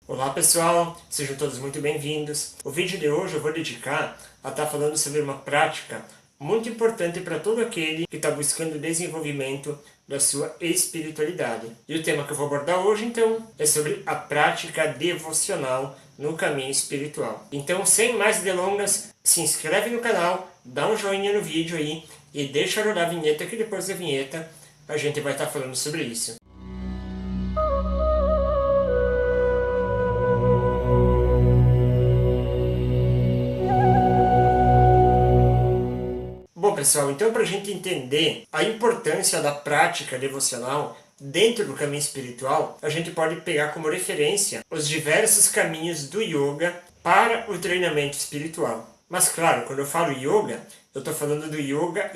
Olá pessoal, sejam todos muito bem-vindos. O vídeo de hoje eu vou dedicar a estar falando sobre uma prática muito importante para todo aquele que está buscando desenvolvimento da sua espiritualidade. E o tema que eu vou abordar hoje, então, é sobre a prática devocional no caminho espiritual. Então, sem mais delongas, se inscreve no canal, dá um joinha no vídeo aí e deixa rodar a vinheta, que depois da vinheta a gente vai estar falando sobre isso. Bom pessoal, então para a gente entender a importância da prática devocional dentro do caminho espiritual, a gente pode pegar como referência os diversos caminhos do yoga para o treinamento espiritual. Mas claro, quando eu falo yoga, eu estou falando do yoga,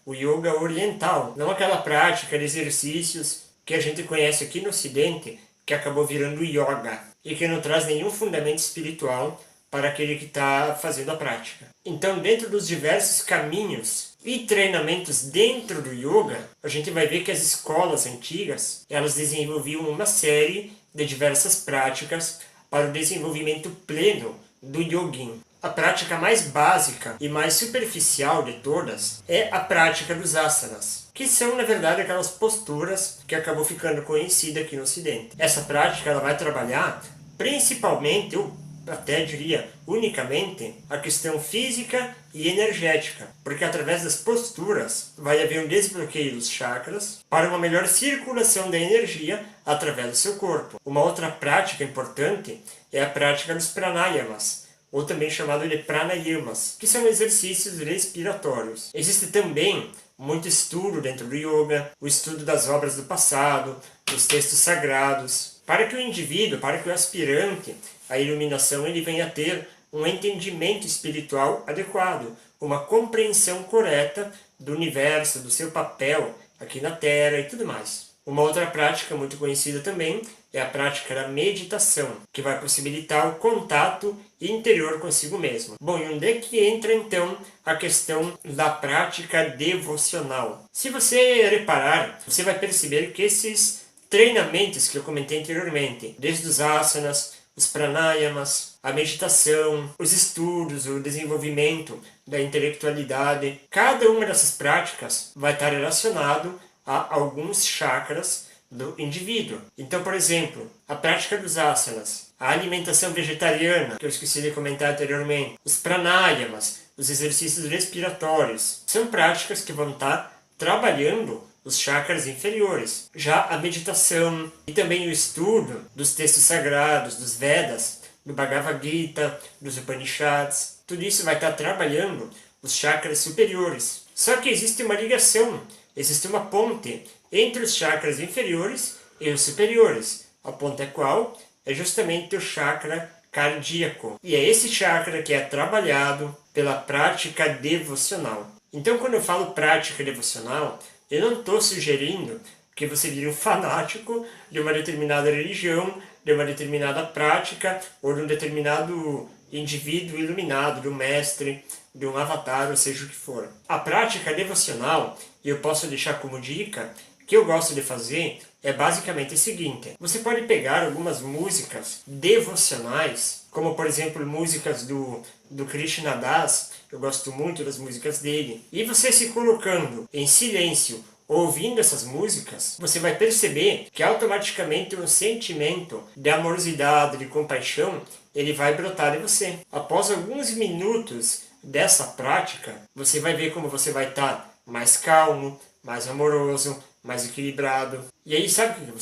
o yoga oriental, não aquela prática de exercícios que a gente conhece aqui no Ocidente, que acabou virando yoga e que não traz nenhum fundamento espiritual para aquele que está fazendo a prática. Então, dentro dos diversos caminhos e treinamentos dentro do yoga, a gente vai ver que as escolas antigas, elas desenvolviam uma série de diversas práticas para o desenvolvimento pleno do yogin. A prática mais básica e mais superficial de todas é a prática dos asanas, que são, na verdade, aquelas posturas que acabou ficando conhecida aqui no Ocidente. Essa prática ela vai trabalhar principalmente, até diria unicamente, a questão física e energética, porque através das posturas vai haver um desbloqueio dos chakras para uma melhor circulação da energia através do seu corpo. Uma outra prática importante é a prática dos pranayamas, ou também chamado de pranayamas, que são exercícios respiratórios. Existe também muito estudo dentro do yoga, o estudo das obras do passado, dos textos sagrados, para que o indivíduo, para que o aspirante à iluminação, ele venha a ter um entendimento espiritual adequado, uma compreensão correta do universo, do seu papel aqui na Terra e tudo mais. Uma outra prática muito conhecida também é a prática da meditação, que vai possibilitar o contato interior consigo mesmo. Bom, e onde é que entra então a questão da prática devocional? Se você reparar, você vai perceber que esses treinamentos que eu comentei anteriormente, desde os asanas, os pranayamas, a meditação, os estudos, o desenvolvimento da intelectualidade, cada uma dessas práticas vai estar relacionado a alguns chakras do indivíduo. Então, por exemplo, a prática dos asanas, a alimentação vegetariana, que eu esqueci de comentar anteriormente, os pranayamas, os exercícios respiratórios, são práticas que vão estar trabalhando os chakras inferiores. Já a meditação e também o estudo dos textos sagrados, dos Vedas, do Bhagavad Gita, dos Upanishads, tudo isso vai estar trabalhando os chakras superiores. Só que existe uma ligação, existe uma ponte entre os chakras inferiores e os superiores. A ponte é qual? É justamente o chakra cardíaco. E é esse chakra que é trabalhado pela prática devocional. Então, quando eu falo prática devocional, eu não estou sugerindo que você vire um fanático de uma determinada religião, de uma determinada prática, ou de um determinado indivíduo iluminado, de um mestre, de um avatar, ou seja o que for. A prática devocional, e eu posso deixar como dica, que eu gosto de fazer, é basicamente o seguinte: você pode pegar algumas músicas devocionais, como por exemplo músicas do Krishna Das, eu gosto muito das músicas dele, e você se colocando em silêncio, ouvindo essas músicas, você vai perceber que automaticamente um sentimento de amorosidade, de compaixão, ele vai brotar em você. Após alguns minutos dessa prática, você vai ver como você vai estar mais calmo, mais amoroso, mais equilibrado. E aí sabe o que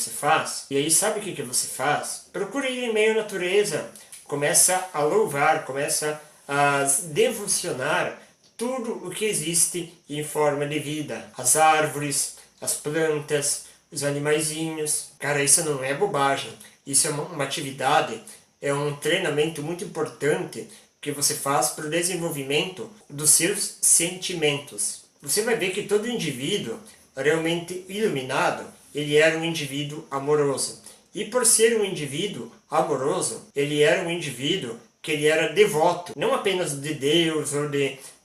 você faz? Procure ir em meio à natureza, começa a louvar, começa a devocionar tudo o que existe em forma de vida. As árvores, as plantas, os animaizinhos. Cara, isso não é bobagem. Isso é uma atividade, é um treinamento muito importante que você faz para o desenvolvimento dos seus sentimentos. Você vai ver que todo indivíduo realmente iluminado, ele era um indivíduo amoroso. E por ser um indivíduo amoroso, ele era um indivíduo que ele era devoto, não apenas de Deus ou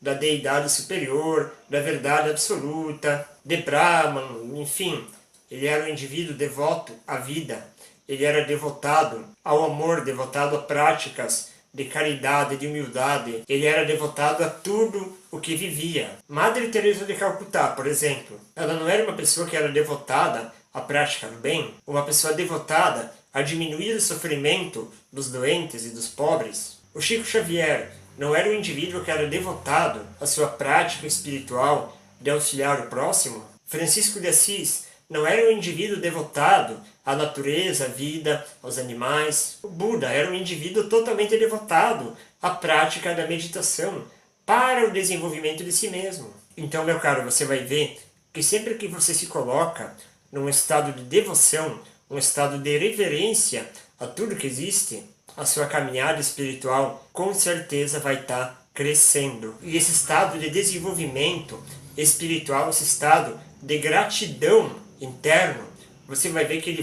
da deidade superior, da verdade absoluta, de Brahman, enfim. Ele era um indivíduo devoto à vida. ele era devotado ao amor, devotado a práticas de caridade, de humildade. Ele era devotado a tudo o que vivia. Madre Teresa de Calcutá, por exemplo, ela não era uma pessoa que era devotada à prática do bem, uma pessoa devotada a diminuir o sofrimento dos doentes e dos pobres. O Chico Xavier não era um indivíduo que era devotado à sua prática espiritual de auxiliar o próximo. Francisco de Assis não era um indivíduo devotado à natureza, à vida, aos animais. O Buda era um indivíduo totalmente devotado à prática da meditação para o desenvolvimento de si mesmo. Então, meu caro, você vai ver que sempre que você se coloca num estado de devoção, um estado de reverência a tudo que existe, a sua caminhada espiritual com certeza vai estar crescendo. E esse estado de desenvolvimento espiritual, esse estado de gratidão interno, você vai ver que ele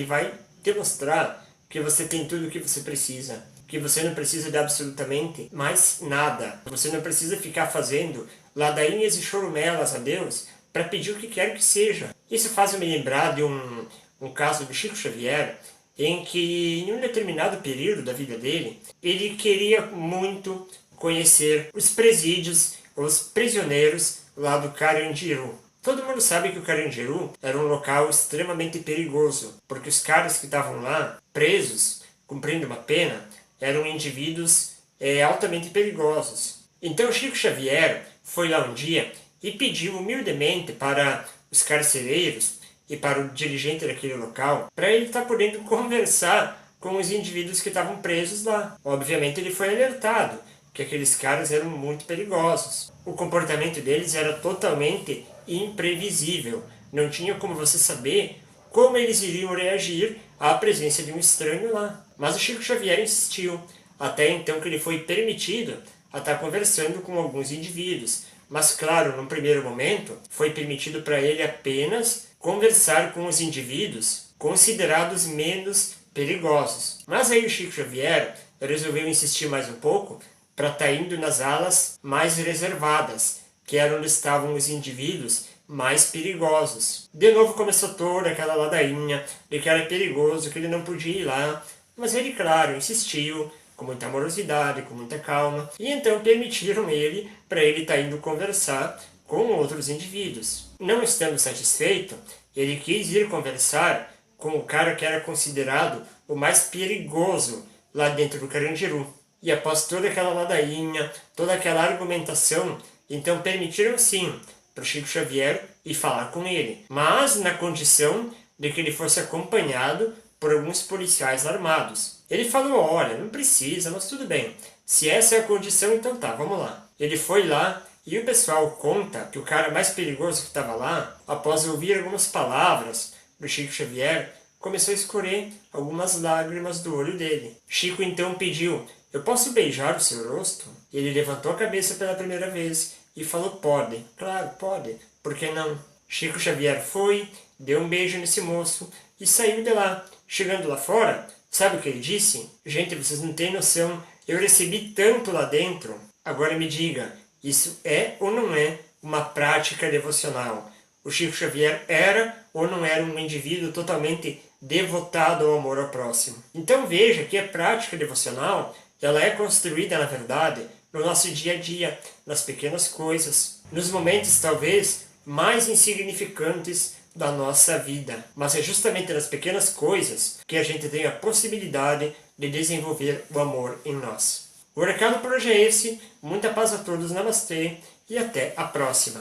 vai demonstrar que você tem tudo o que você precisa, que você não precisa de absolutamente mais nada. Você não precisa ficar fazendo ladainhas e chorumelas a Deus para pedir o que quer que seja. Isso faz me lembrar de um caso do Chico Xavier, em que em um determinado período da vida dele, ele queria muito conhecer os presídios, os prisioneiros lá do Carandiru. Todo mundo sabe que o Carandiru era um local extremamente perigoso, porque os caras que estavam lá, presos, cumprindo uma pena, eram indivíduos altamente perigosos. Então Chico Xavier foi lá um dia e pediu humildemente para os carcereiros e para o dirigente daquele local, para ele estar podendo conversar com os indivíduos que estavam presos lá. Obviamente ele foi alertado que aqueles caras eram muito perigosos. O comportamento deles era totalmente imprevisível. Não tinha como você saber como eles iriam reagir à presença de um estranho lá. Mas o Chico Xavier insistiu, até então que ele foi permitido a estar conversando com alguns indivíduos. Mas claro, num primeiro momento, foi permitido para ele apenas conversar com os indivíduos considerados menos perigosos. Mas aí o Chico Xavier resolveu insistir mais um pouco para estar indo nas alas mais reservadas, que era onde estavam os indivíduos mais perigosos. De novo começou toda aquela ladainha de que era perigoso, que ele não podia ir lá, mas ele, claro, insistiu, com muita amorosidade, com muita calma, e então permitiram ele para ele estar indo conversar com outros indivíduos. Não estando satisfeito, ele quis ir conversar com o cara que era considerado o mais perigoso lá dentro do Carandiru. E após toda aquela ladainha, toda aquela argumentação, então permitiram sim para o Chico Xavier ir falar com ele, mas na condição de que ele fosse acompanhado por alguns policiais armados. Ele falou, olha, não precisa, mas tudo bem. Se essa é a condição, então tá, vamos lá. Ele foi lá e o pessoal conta que o cara mais perigoso que estava lá, após ouvir algumas palavras do Chico Xavier, começou a escorrer algumas lágrimas do olho dele. Chico então pediu, eu posso beijar o seu rosto? Ele levantou a cabeça pela primeira vez e falou, pode. Claro, pode. Por que não? Chico Xavier foi, deu um beijo nesse moço e saiu de lá. Chegando lá fora, sabe o que ele disse? Gente, vocês não têm noção, eu recebi tanto lá dentro. Agora me diga, isso é ou não é uma prática devocional? O Chico Xavier era ou não era um indivíduo totalmente devotado ao amor ao próximo? Então veja que a prática devocional, ela é construída, na verdade, no nosso dia a dia, nas pequenas coisas, nos momentos talvez mais insignificantes da nossa vida. Mas é justamente nas pequenas coisas que a gente tem a possibilidade de desenvolver o amor em nós. O recado por hoje é esse. Muita paz a todos, namastê e até a próxima.